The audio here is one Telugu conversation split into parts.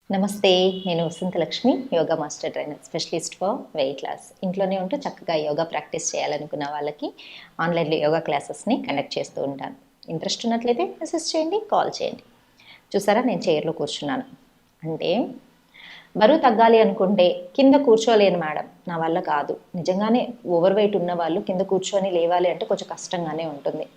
నమస్తే, నేను Vasanthalakshmi, yoga master trainer, specialist for weight loss. ఇంట్లోనే ఉంటూ చక్కగా యోగా ప్రాక్టీస్ చేయాలనుకున్న వాళ్ళకి ఆన్లైన్లో యోగా క్లాసెస్ని కండక్ట్ చేస్తూ ఉంటాను. ఇంట్రెస్ట్ ఉన్నట్లయితే మెసేజ్ చేయండి, కాల్ చేయండి. చూసారా, నేను చైర్లో కూర్చున్నాను. అంటే బరువు తగ్గాలి అనుకుంటే కింద కూర్చోలేను మేడం, నా వల్ల కాదు. నిజంగానే ఓవర్ వెయిట్ ఉన్న వాళ్ళు కింద కూర్చొని లేవాలి అంటే కొంచెం కష్టంగానే ఉంటుంది.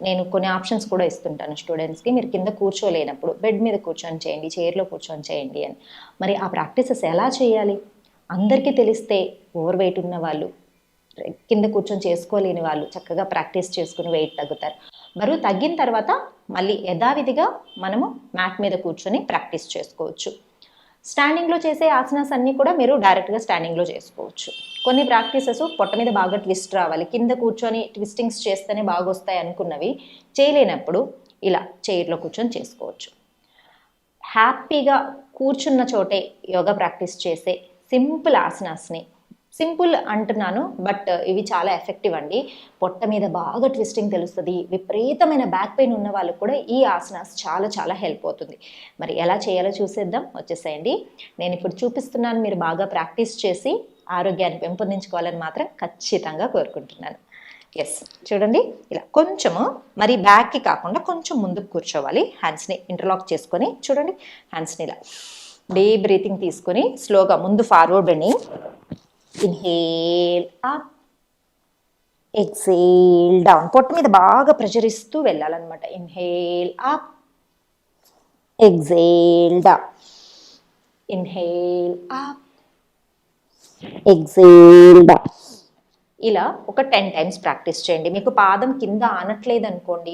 నేను కొన్ని ఆప్షన్స్ కూడా ఇస్తుంటాను స్టూడెంట్స్కి. మీరు కింద కూర్చోలేనప్పుడు బెడ్ మీద కూర్చొని చేయండి, చైర్లో కూర్చొని చేయండి అని. మరి ఆ ప్రాక్టీసెస్ ఎలా చేయాలి? అందరికీ తెలిస్తే ఓవర్ వెయిట్ ఉన్న వాళ్ళు, కింద కూర్చొని చేసుకోలేని వాళ్ళు చక్కగా ప్రాక్టీస్ చేసుకుని వెయిట్ తగ్గుతారు. బరువు తగ్గిన తర్వాత మళ్ళీ యథావిధిగా మనము మ్యాట్ మీద కూర్చొని ప్రాక్టీస్ చేసుకోవచ్చు. స్టాండింగ్లో చేసే ఆసనాస్ అన్నీ కూడా మీరు డైరెక్ట్గా స్టాండింగ్లో చేసుకోవచ్చు. కొన్ని ప్రాక్టీసెస్ పొట్ట మీద బాగా ట్విస్ట్ రావాలి, కింద కూర్చొని ట్విస్టింగ్స్ చేస్తేనే బాగా వస్తాయి అనుకున్నవి చేయలేనప్పుడు ఇలా చైర్లో కూర్చొని చేసుకోవచ్చు. హ్యాపీగా కూర్చున్న చోటే యోగా ప్రాక్టీస్ చేసే సింపుల్ ఆసనాస్ని, సింపుల్ అంటున్నాను బట్ ఇవి చాలా ఎఫెక్టివ్ అండి. పొట్ట మీద బాగా ట్విస్టింగ్ తెలుస్తుంది, విపరీతమైన బ్యాక్ పెయిన్ ఉన్న వాళ్ళకు కూడా ఈ ఆసనాస్ చాలా చాలా హెల్ప్ అవుతుంది. మరి ఎలా చేయాలో చూసేద్దాం, వచ్చేసేయండి. నేను ఇప్పుడు చూపిస్తున్నాను, మీరు బాగా ప్రాక్టీస్ చేసి ఆరోగ్యాన్ని పెంపొందించుకోవాలని మాత్రం ఖచ్చితంగా కోరుకుంటున్నాను. ఎస్, చూడండి, ఇలా కొంచెము మరి బ్యాక్కి కాకుండా కొంచెం ముందుకు కూర్చోవాలి. హ్యాండ్స్ని ఇంటర్లాక్ చేసుకొని చూడండి, హ్యాండ్స్ని ఇలా డీప్ బ్రీతింగ్ తీసుకొని స్లోగా ముందు forward bending. Inhale up, exhale down. పొట్ట మీద బాగా ప్రెషర్ ఇస్తూ వెళ్ళాలన్నమాట. Inhale up, exhale down. Inhale up, exhale down. ఇలా ఒక 10 టైమ్స్ ప్రాక్టీస్ చేయండి. మీకు పాదం కింద ఆనట్లేదు అనుకోండి,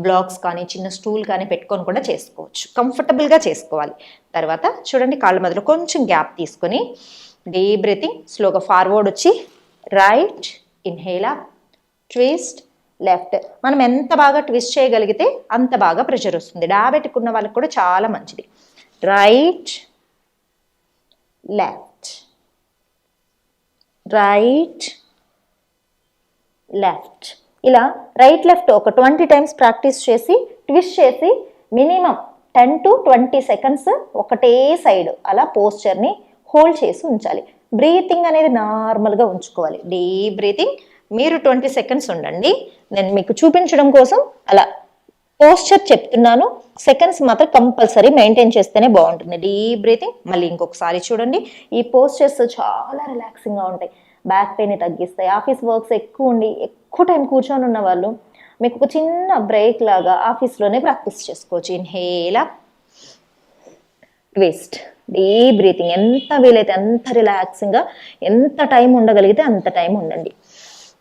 బ్లాక్స్ కానీ చిన్న స్టూల్ కానీ పెట్టుకొని కూడా చేసుకోవచ్చు. కంఫర్టబుల్గా చేసుకోవాలి. తర్వాత చూడండి, కాళ్ళ మధ్యలో కొంచెం గ్యాప్ తీసుకొని డీప్ బ్రీతింగ్, స్లోగా ఫార్వర్డ్ వచ్చి right, inhale up, twist left. మనం ఎంత బాగా ట్విస్ట్ చేయగలిగితే అంత బాగా ప్రెషర్ వస్తుంది. డయాబెటిక్ ఉన్న వాళ్ళకి కూడా చాలా మంచిది. Right, left, right, left. ఇలా రైట్ లెఫ్ట్ ఒక 20 టైమ్స్ ప్రాక్టీస్ చేసి ట్విస్ట్ చేసి మినిమం 10 to 20 సెకండ్స్ ఒకటే సైడ్ అలా పోస్చర్ని హోల్డ్ చేసి ఉంచాలి. బ్రీతింగ్ అనేది నార్మల్గా ఉంచుకోవాలి. డీప్ బ్రీతింగ్ మీరు 20 సెకండ్స్ ఉండండి. నేను మీకు చూపించడం కోసం అలా పోస్చర్ చెప్తున్నాను. సెకండ్స్ మాత్రం కంపల్సరీ మెయింటైన్ చేస్తేనే బాగుంటుంది. Deep breathing. మళ్ళీ ఇంకొకసారి చూడండి, ఈ పోస్చర్స్ చాలా రిలాక్సింగ్గా ఉంటాయి, బ్యాక్ పెయిన్ తగ్గిస్తాయి. ఆఫీస్ వర్క్స్ ఎక్కువ ఉండి ఎక్కువ టైం కూర్చొని ఉన్న వాళ్ళు మీకు ఒక చిన్న బ్రేక్ లాగా ఆఫీస్లోనే ప్రాక్టీస్ చేసుకోవచ్చు. Inhale up, twist, deep breathing. ఎంత వీలైతే అంత రిలాక్సింగ్గా, ఎంత టైం ఉండగలిగితే అంత టైం ఉండండి.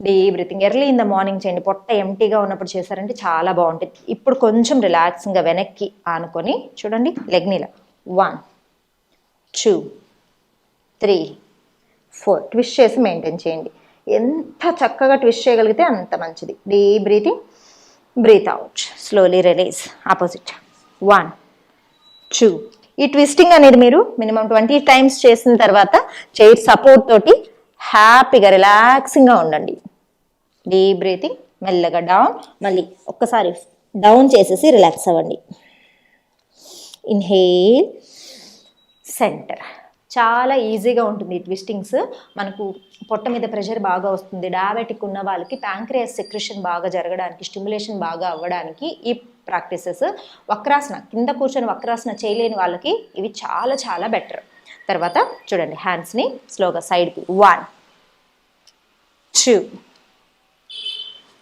Deep breathing early in the morning చేయండి. పొట్ట ఎంటీగా ఉన్నప్పుడు చేశారంటే చాలా బాగుంటుంది. ఇప్పుడు కొంచెం రిలాక్సింగ్గా వెనక్కి ఆనుకొని చూడండి, లెగ్ని ఇలా 1 2 3 4 ట్విస్ట్ చేసి మెయింటైన్ చేయండి. ఎంత చక్కగా ట్విస్ట్ చేయగలిగితే అంత మంచిది. Deep breathing, breath out, slowly release. Opposite 1 2. ఈ ట్విస్టింగ్ అనేది మీరు మినిమం 20 టైమ్స్ చేసిన తర్వాత చైర్ సపోర్ట్ తోటి హ్యాపీగా రిలాక్సింగ్గా ఉండండి. డీప్ బ్రీతింగ్, మెల్లగా డౌన్. మళ్ళీ ఒక్కసారి డౌన్ చేసేసి రిలాక్స్ అవ్వండి. Inhale, centre. చాలా ఈజీగా ఉంటుంది ఈ ట్విస్టింగ్స్. మనకు పొట్ట మీద ప్రెషర్ బాగా వస్తుంది. డయాబెటిక్ ఉన్న వాళ్ళకి ప్యాంక్రియాస్ సెక్రెషన్ బాగా జరగడానికి, స్టిమ్యులేషన్ బాగా అవ్వడానికి ఈ ప్రాక్టీసెస్. వక్రాసన, కింద కూర్చొని వక్రాసన చేయలేని వాళ్ళకి ఇవి చాలా చాలా బెటర్. తర్వాత చూడండి, హ్యాండ్స్ని స్లోగా సైడ్కి 1 2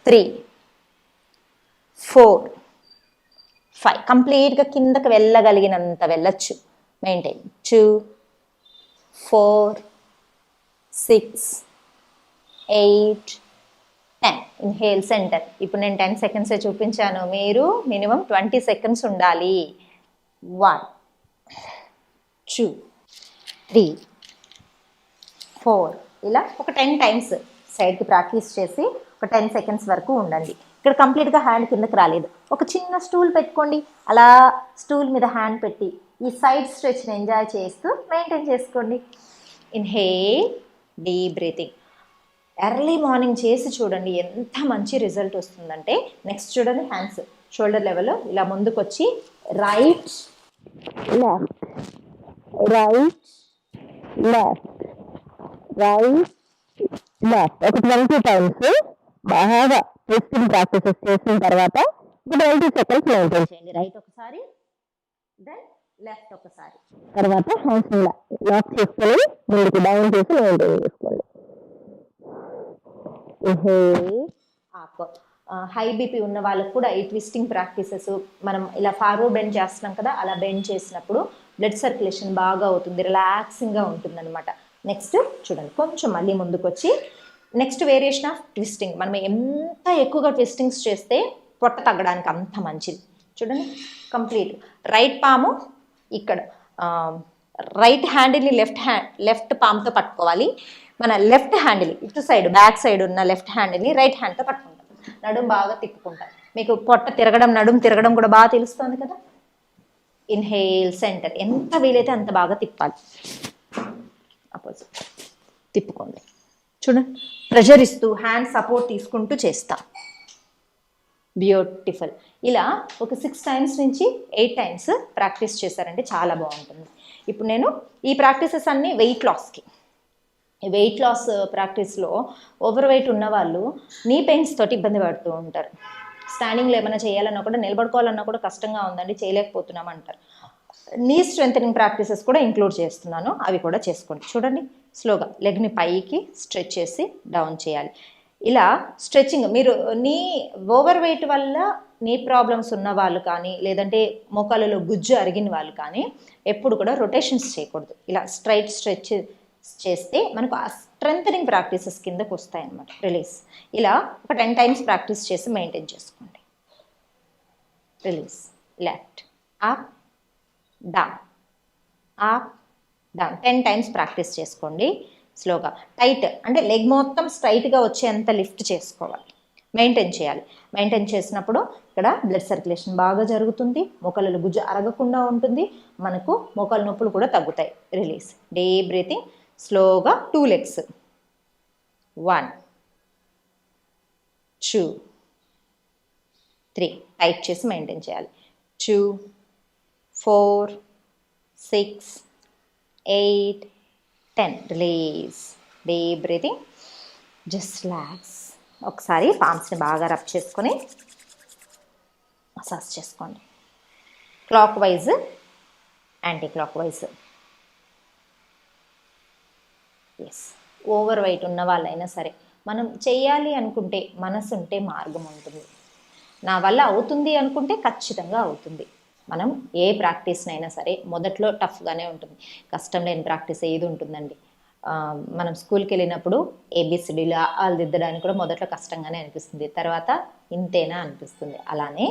3 4 5. కంప్లీట్గా కిందకి వెళ్ళగలిగినంత వెళ్ళచ్చు. మెయింటైన్ 2 4 6 8 10. Inhale, centre. ఇప్పుడు నేను 10 సెకండ్సే చూపించాను, మీరు మినిమం 20 సెకండ్స్ ఉండాలి. 1 2 3 4. ఇలా ఒక 10 టైమ్స్ సైడ్కి ప్రాక్టీస్ చేసి ఒక 10 సెకండ్స్ వరకు ఉండండి. ఇక్కడ కంప్లీట్గా హ్యాండ్ కిందకి రాలేదు, ఒక చిన్న స్టూల్ పెట్టుకోండి. అలా స్టూల్ మీద హ్యాండ్ పెట్టి ఈ సైడ్ స్ట్రెచ్ని ఎంజాయ్ చేస్తూ మెయింటైన్ చేసుకోండి. Inhale, deep breathing. Early morning చేసి చూడండి ఎంత మంచి రిజల్ట్ వస్తుందంటే. నెక్స్ట్ చూడండి, హ్యాండ్స్ షోల్డర్ లెవెల్ ఇలా ముందుకు వచ్చి right left right left right left ఒక 20 టైమ్స్ బాగా ట్విస్టింగ్ ప్రాక్టీసెస్ చేసిన తర్వాత 20 సెకండ్స్ మెయింటైన్ చేయండి. రైట్ ఒకసారి, దెన్ లెఫ్ట్ ఒకసారి, తర్వాత హ్యాండ్స్ లాక్ చేసుకొని ముందుకు డౌన్ చేసి మెయింటైన్ చేసుకోండి. హై బీపీ ఉన్న వాళ్ళకు కూడా ఈ ట్విస్టింగ్ ప్రాక్టీసెస్ మనం ఇలా ఫార్వర్డ్ బెండ్ చేస్తున్నాం కదా, అలా బెండ్ చేసినప్పుడు బ్లడ్ సర్క్యులేషన్ బాగా అవుతుంది, రిలాక్సింగ్గా ఉంటుంది అనమాట. నెక్స్ట్ చూడండి, కొంచెం మళ్ళీ ముందుకు వచ్చి నెక్స్ట్ వేరియేషన్ ఆఫ్ ట్విస్టింగ్. మనం ఎంత ఎక్కువగా ట్విస్టింగ్స్ చేస్తే పొట్ట తగ్గడానికి అంత మంచిది. చూడండి, కంప్లీట్ రైట్ పాము ఇక్కడ, రైట్ హ్యాండిల్ని లెఫ్ట్ పామ్తో పట్టుకోవాలి. మన లెఫ్ట్ హ్యాండిల్ ఇటు సైడ్ బ్యాక్ సైడ్ ఉన్న లెఫ్ట్ హ్యాండిల్ని రైట్ హ్యాండ్తో పట్టుకుంటాం. నడుం బాగా తిప్పుకుంటాం. మీకు పొట్ట తిరగడం, నడుం తిరగడం కూడా బాగా తెలుస్తుంది కదా. ఇన్హేల్ సెంటర్, ఎంత వీలైతే అంత బాగా తిప్పాలి. అపోజిట్ తిప్పుకోండి. చూడండి, ప్రెషర్ ఇస్తూ హ్యాండ్ సపోర్ట్ తీసుకుంటూ చేస్తాం. బ్యూటిఫుల్. ఇలా ఒక 6 టైమ్స్ నుంచి 8 టైమ్స్ ప్రాక్టీస్ చేశారంటే చాలా బాగుంటుంది. ఇప్పుడు నేను ఈ ప్రాక్టీసెస్ అన్నీ వెయిట్ లాస్కి. ఈ వెయిట్ లాస్ ప్రాక్టీస్లో ఓవర్ వెయిట్ ఉన్న వాళ్ళు నీ పెయిన్స్ తోటి ఇబ్బంది పడుతూ ఉంటారు. స్టాండింగ్లో ఏమైనా చేయాలన్నా కూడా, నిలబడుకోవాలన్నా కూడా కష్టంగా ఉందండి, చేయలేకపోతున్నాం అంటారు. నీ స్ట్రెంథనింగ్ ప్రాక్టీసెస్ కూడా ఇంక్లూడ్ చేస్తున్నాను, అవి కూడా చేసుకోండి. చూడండి, స్లోగా లెగ్ని పైకి స్ట్రెచ్ చేసి డౌన్ చేయాలి. ఇలా స్ట్రెచ్చింగ్, మీరు నీ ఓవర్ వెయిట్ వల్ల నీ ప్రాబ్లమ్స్ ఉన్న వాళ్ళు కానీ, లేదంటే మోకాళ్ళలో గుజ్జు అరిగిన వాళ్ళు కానీ ఎప్పుడు కూడా రొటేషన్స్ చేయకూడదు. ఇలా స్ట్రైట్ స్ట్రెచ్ చేస్తే మనకు ఆ స్ట్రెంథనింగ్ ప్రాక్టీసెస్ కిందకు వస్తాయి అన్నమాట. రిలీజ్. ఇలా ఒక 10 టైమ్స్ ప్రాక్టీస్ చేసి మెయింటైన్ చేసుకోండి. Release. Left up down, up down 10 times practice చేసుకోండి. స్లోగా టైట్ అంటే లెగ్ మొత్తం స్ట్రైట్గా వచ్చేంత లిఫ్ట్ చేసుకోవాలి, మెయింటైన్ చేయాలి. మెయింటైన్ చేసినప్పుడు ఇక్కడ బ్లడ్ సర్క్యులేషన్ బాగా జరుగుతుంది, మోకాళ్ళలో గుజ్జు అరగకుండా ఉంటుంది, మనకు మోకాళ్ళ నొప్పులు కూడా తగ్గుతాయి. రిలీజ్. Deep breathing. స్లోగా 2 లెగ్స్. 1 2 3 టైట్ చేసి మెయింటైన్ చేయాలి. 2 4 6 8 10. Release. Deep breathing. Just relax. ఒకసారి పామ్స్ని బాగా రబ్ చేసుకొని మసాజ్ చేసుకోండి. Clockwise, anticlockwise. Yes, overweight ఉన్న వాళ్ళైనా సరే మనం చేయాలి అనుకుంటే, మనసు ఉంటే మార్గం ఉంటుంది. నా వల్ల అవుతుంది అనుకుంటే ఖచ్చితంగా అవుతుంది. మనం ఏ ప్రాక్టీస్నైనా సరే మొదట్లో టఫ్గానే ఉంటుంది, కష్టం లేని ప్రాక్టీస్ ఏది ఉంటుందండి. మనం స్కూల్కి వెళ్ళినప్పుడు ఏబిసిడీలు ఆలు దిద్దడానికి కూడా మొదట్లో కష్టంగానే అనిపిస్తుంది, తర్వాత ఇంతేనా అనిపిస్తుంది. అలానే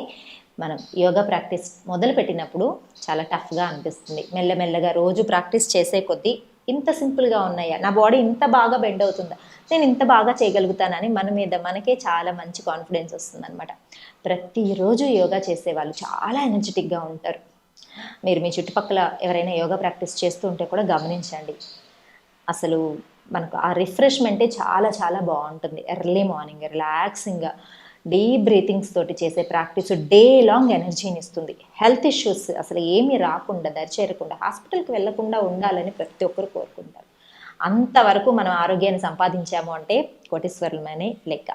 మనం యోగా ప్రాక్టీస్ మొదలు పెట్టినప్పుడు చాలా టఫ్గా అనిపిస్తుంది. మెల్లమెల్లగా రోజు ప్రాక్టీస్ చేసే కొద్దీ ఇంత సింపుల్గా ఉన్నాయా, నా బాడీ ఇంత బాగా బెండ్ అవుతుందా, నేను ఇంత బాగా చేయగలుగుతానని మన మీద మనకే చాలా మంచి కాన్ఫిడెన్స్ వస్తుందన్నమాట. ప్రతిరోజు యోగా చేసేవాళ్ళు చాలా ఎనర్జెటిక్గా ఉంటారు. మీరు మీ చుట్టుపక్కల ఎవరైనా యోగా ప్రాక్టీస్ చేస్తూ ఉంటే కూడా గమనించండి. అసలు మనకు ఆ రిఫ్రెష్మెంటే చాలా చాలా బాగుంటుంది. ఎర్లీ మార్నింగ్ రిలాక్సింగ్గా డీప్ బ్రీతింగ్స్ తోటి చేసే ప్రాక్టీస్ డే లాంగ్ ఎనర్జీని ఇస్తుంది. హెల్త్ ఇష్యూస్ అసలు ఏమీ రాకుండా, దరిచేరకుండా, హాస్పిటల్కి వెళ్లకుండా ఉండాలని ప్రతి ఒక్కరు కోరుకుంటారు. అంతవరకు మనం ఆరోగ్యాన్ని సంపాదించాము అంటే కోటీశ్వరులమనే లెక్క.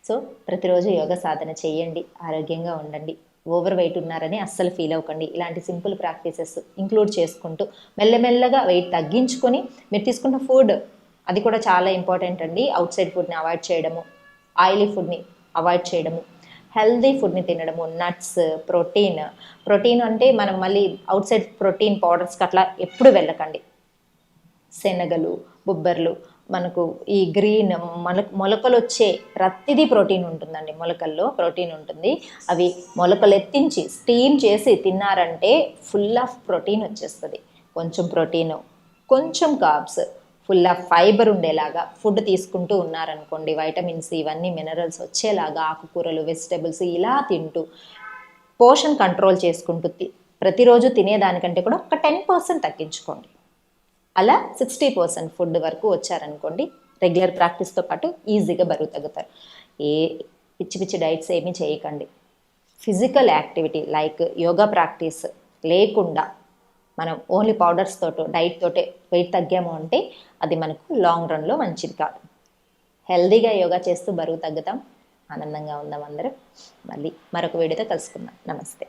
సో ప్రతిరోజు యోగా సాధన చేయండి, ఆరోగ్యంగా ఉండండి. ఓవర్ వెయిట్ ఉన్నారని అస్సలు ఫీల్ అవ్వకండి. ఇలాంటి సింపుల్ ప్రాక్టీసెస్ ఇంక్లూడ్ చేసుకుంటూ మెల్లమెల్లగా వెయిట్ తగ్గించుకొని, మీరు తీసుకున్న ఫుడ్ అది కూడా చాలా ఇంపార్టెంట్ అండి. అవుట్ సైడ్ ఫుడ్ని అవాయిడ్ చేయడము, ఆయిలీ ఫుడ్ని అవాయిడ్ చేయడము, హెల్దీ ఫుడ్ని తినడము, నట్స్, ప్రోటీన్ అంటే మనం మళ్ళీ అవుట్ సైడ్ ప్రోటీన్ పౌడర్స్కి అట్లా ఎప్పుడు వెళ్ళకండి. శనగలు, బొబ్బర్లు, మనకు ఈ గ్రీన్ మొలకలు వచ్చే ప్రతిదీ ప్రోటీన్ ఉంటుందండి. మొలకల్లో ప్రోటీన్ ఉంటుంది. అవి మొలకలు ఎత్తించి స్టీమ్ చేసి తిన్నారంటే ఫుల్ ఆఫ్ ప్రోటీన్ వచ్చేస్తుంది. కొంచెం ప్రోటీను, కొంచెం కార్బ్స్, ఫుల్ ఆఫ్ ఫైబర్ ఉండేలాగా ఫుడ్ తీసుకుంటూ ఉన్నారనుకోండి, వైటమిన్స్ ఇవన్నీ మినరల్స్ వచ్చేలాగా ఆకుకూరలు, వెజిటబుల్స్ ఇలా తింటూ పోషన్ కంట్రోల్ చేసుకుంటూ ప్రతిరోజు తినేదానికంటే కూడా ఒక 10% తగ్గించుకోండి. అలా 60% ఫుడ్ వరకు వచ్చారనుకోండి, రెగ్యులర్ ప్రాక్టీస్తో పాటు ఈజీగా బరువు తగ్గుతారు. ఏ పిచ్చి పిచ్చి డైట్స్ ఏమీ చేయకండి. Physical activity like yoga practice లేకుండా మనం ఓన్లీ పౌడర్స్ తోటో డైట్ తోటే వెయిట్ తగ్గాము అంటే అది మనకు లాంగ్ రన్లో మంచిది కాదు. హెల్దీగా యోగా చేస్తూ బరువు తగ్గుతాం, ఆనందంగా ఉందాం అందరం. మళ్ళీ మరొక వీడియోతో కలుసుకుందాం. నమస్తే.